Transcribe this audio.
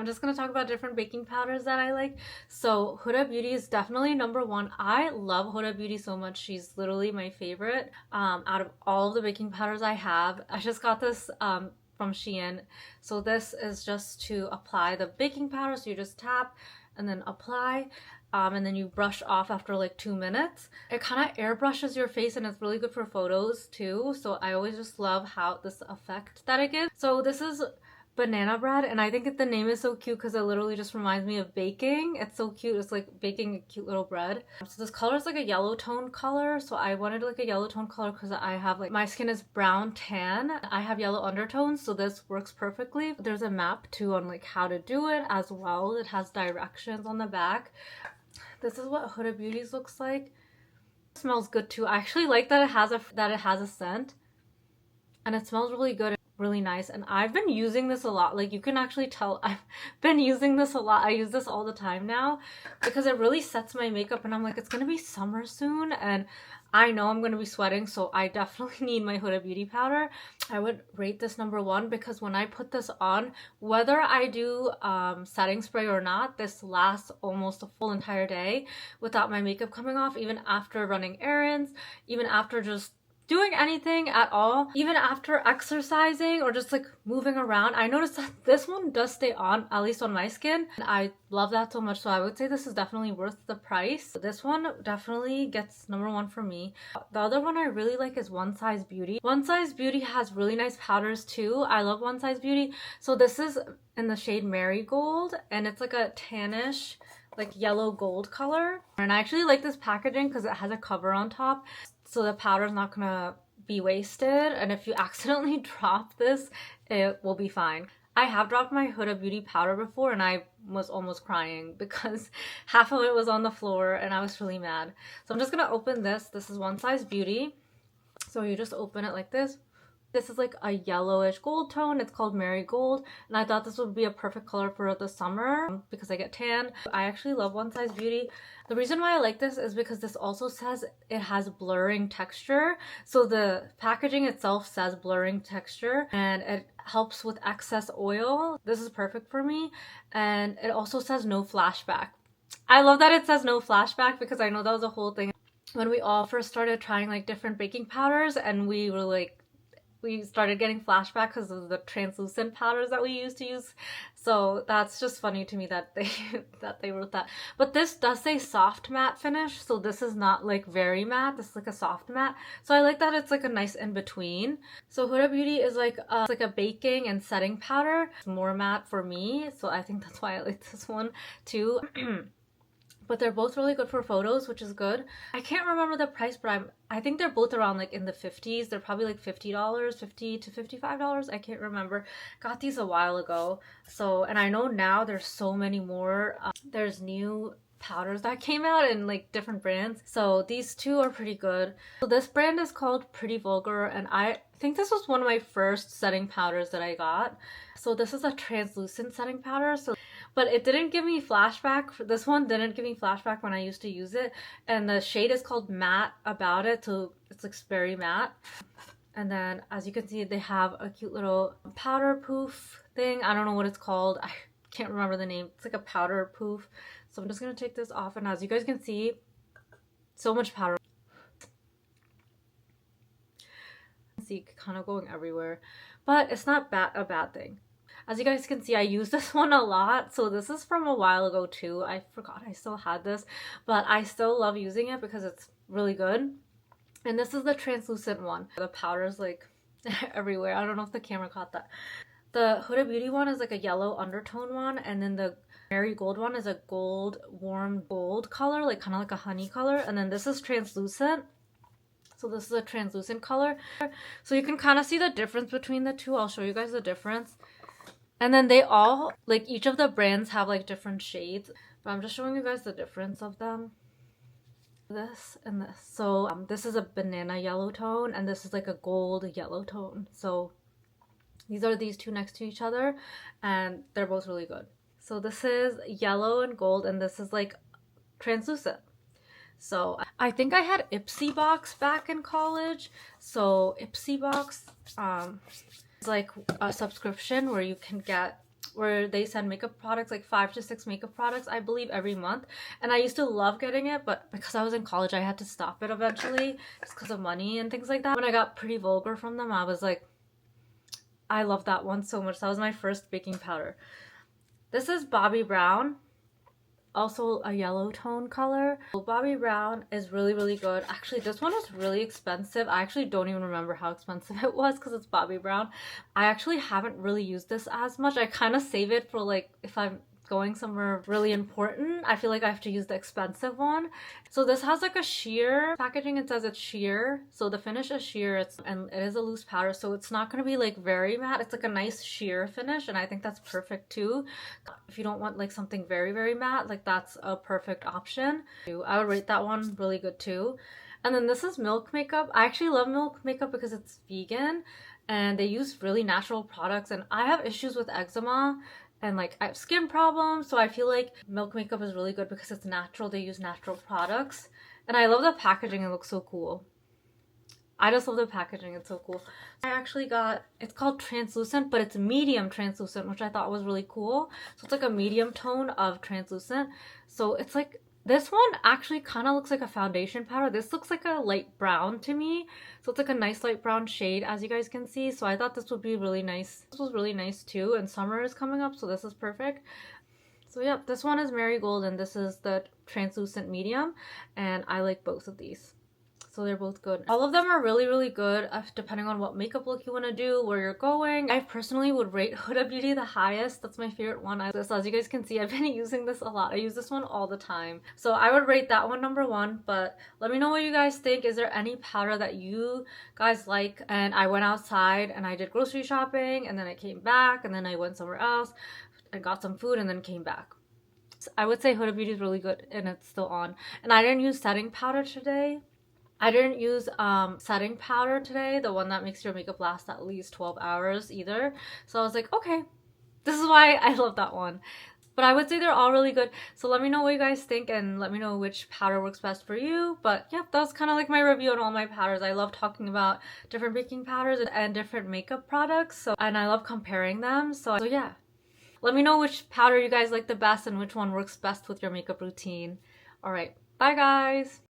I'm just going to talk about different baking powders that I like. So Huda Beauty is definitely number one. I love Huda Beauty so much. She's literally my favorite out of all of the baking powders I have. I just got this from Shein. So this is just to apply the baking powder. So you just tap and then apply. And then you brush off after like 2 minutes. It kind of airbrushes your face and it's really good for photos too. So I always just love how this effect that it gives. So this is banana bread, and I think the name is so cute because it literally just reminds me of baking. It's so cute. It's like baking a cute little bread. So this color is like a yellow tone color, so I wanted like a yellow tone color because I have like, my skin is brown tan. I have yellow undertones, so this works perfectly. There's a map too on like how to do it as well. It has directions on the back. This is what Huda Beauty's looks like. It smells good too. I actually like that it has a scent, and it smells really good. Really nice. And I've been using this a lot. Like, you can actually tell I've been using this a lot. I use this all the time now because it really sets my makeup, and I'm like, it's gonna be summer soon and I know I'm gonna be sweating, so I definitely need my Huda Beauty powder. I would rate this number one because when I put this on, whether I do setting spray or not, this lasts almost a full entire day without my makeup coming off, even after running errands, even after just doing anything at all, even after exercising or just like moving around. I noticed that this one does stay on, at least on my skin, and I love that so much. So I would say this is definitely worth the price. This one definitely gets number one for me. The other one I really like is One Size Beauty. One Size Beauty has really nice powders too. I love One Size Beauty. So this is in the shade Marigold, and it's like a tannish, like yellow gold color. And I actually like this packaging because it has a cover on top, so the powder is not gonna be wasted, and if you accidentally drop this, it will be fine. I have dropped my Huda Beauty powder before and I was almost crying because half of it was on the floor and I was really mad. So I'm just gonna open this. This is One Size Beauty. So you just open it like this. This is like a yellowish gold tone. It's called Marigold, and I thought this would be a perfect color for the summer because I get tan. I actually love One Size Beauty. The reason why I like this is because this also says it has blurring texture. So the packaging itself says blurring texture, and it helps with excess oil. This is perfect for me. And it also says no flashback. I love that it says no flashback because I know that was a whole thing when we all first started trying like different baking powders, and we were like, we started getting flashback because of the translucent powders that we used to use. So that's just funny to me that they wrote that. But this does say soft matte finish, so this is not like very matte. This is like a soft matte. So I like that it's like a nice in between. So Huda Beauty is like a baking and setting powder. It's more matte for me, so I think that's why I like this one too. But they're both really good for photos, which is good. I can't remember the price, but I think they're both around like in the 50s. They're probably like $50, $50 to $55. I can't remember. Got these a while ago. So, and I know now there's so many more. There's new powders that came out in like different brands. So these two are pretty good. So this brand is called Pretty Vulgar, and I think this was one of my first setting powders that I got. So this is a translucent setting powder. But it didn't give me flashback. This one didn't give me flashback when I used to use it. And the shade is called Matte About It, so it's like very matte. And then as you can see, they have a cute little powder poof thing. I don't know what it's called. I can't remember the name. It's like a powder poof. So I'm just going to take this off, and as you guys can see, so much powder. See, kind of going everywhere. But it's not a bad thing. As you guys can see, I use this one a lot. So this is from a while ago too. I forgot I still had this, but I still love using it because it's really good. And this is the translucent one. The powder's like everywhere. I don't know if the camera caught that. The Huda Beauty one is like a yellow undertone one, and then the Marigold one is a gold, warm gold color, like kind of like a honey color. And then this is translucent. So this is a translucent color. So you can kind of see the difference between the two. I'll show you guys the difference. And then they all, like each of the brands have like different shades, but I'm just showing you guys the difference of them. This and this. So this is a banana yellow tone, and this is like a gold yellow tone. So these are these two next to each other, and they're both really good. So this is yellow and gold, and this is like translucent. So I think I had Ipsy Box back in college. So Ipsy Box, it's like a subscription where where they send makeup products, like 5 to 6 makeup products, I believe, every month. And I used to love getting it, but because I was in college, I had to stop it eventually just because of money and things like that. When I got Pretty Vulgar from them, I was like, I love that one so much. That was my first baking powder. This is Bobbi Brown, also a yellow tone color. Bobbi Brown is really, really good. Actually, this one is really expensive. I actually don't even remember how expensive it was because it's Bobbi Brown. I actually haven't really used this as much. I kind of save it for like if I'm going somewhere really important. I feel like I have to use the expensive one. So this has like a sheer packaging. It says it's sheer, so the finish is sheer. And it is a loose powder, so it's not going to be like very matte. It's like a nice sheer finish, and I think that's perfect too. If you don't want like something very, very matte, like that's a perfect option. I would rate that one really good too. And then this is Milk Makeup. I actually love Milk Makeup because it's vegan and they use really natural products, and I have issues with eczema and like I have skin problems, so I feel like Milk Makeup is really good because it's natural. They use natural products, and I love the packaging. It looks so cool. I just love the packaging. It's so cool. I actually got, it's called translucent, but it's medium translucent, which I thought was really cool. So it's like a medium tone of translucent. So it's like, this one actually kind of looks like a foundation powder. This looks like a light brown to me. So it's like a nice light brown shade, as you guys can see. So I thought this would be really nice. This was really nice too, and summer is coming up, so this is perfect. So yeah, this one is Marigold and this is the translucent medium, and I like both of these. So they're both good. All of them are really, really good depending on what makeup look you want to do, where you're going. I personally would rate Huda Beauty the highest. That's my favorite one. As you guys can see, I've been using this a lot. I use this one all the time. So I would rate that one number 1, but let me know what you guys think. Is there any powder that you guys like? And I went outside and I did grocery shopping, and then I came back, and then I went somewhere else and got some food and then came back. I would say Huda Beauty is really good and it's still on. And I didn't use setting powder today. I didn't use setting powder today, the one that makes your makeup last at least 12 hours either. So I was like, okay, this is why I love that one. But I would say they're all really good. So let me know what you guys think and let me know which powder works best for you. But yeah, that was kind of like my review on all my powders. I love talking about different baking powders and different makeup products. And I love comparing them. So yeah, let me know which powder you guys like the best and which one works best with your makeup routine. All right, bye guys.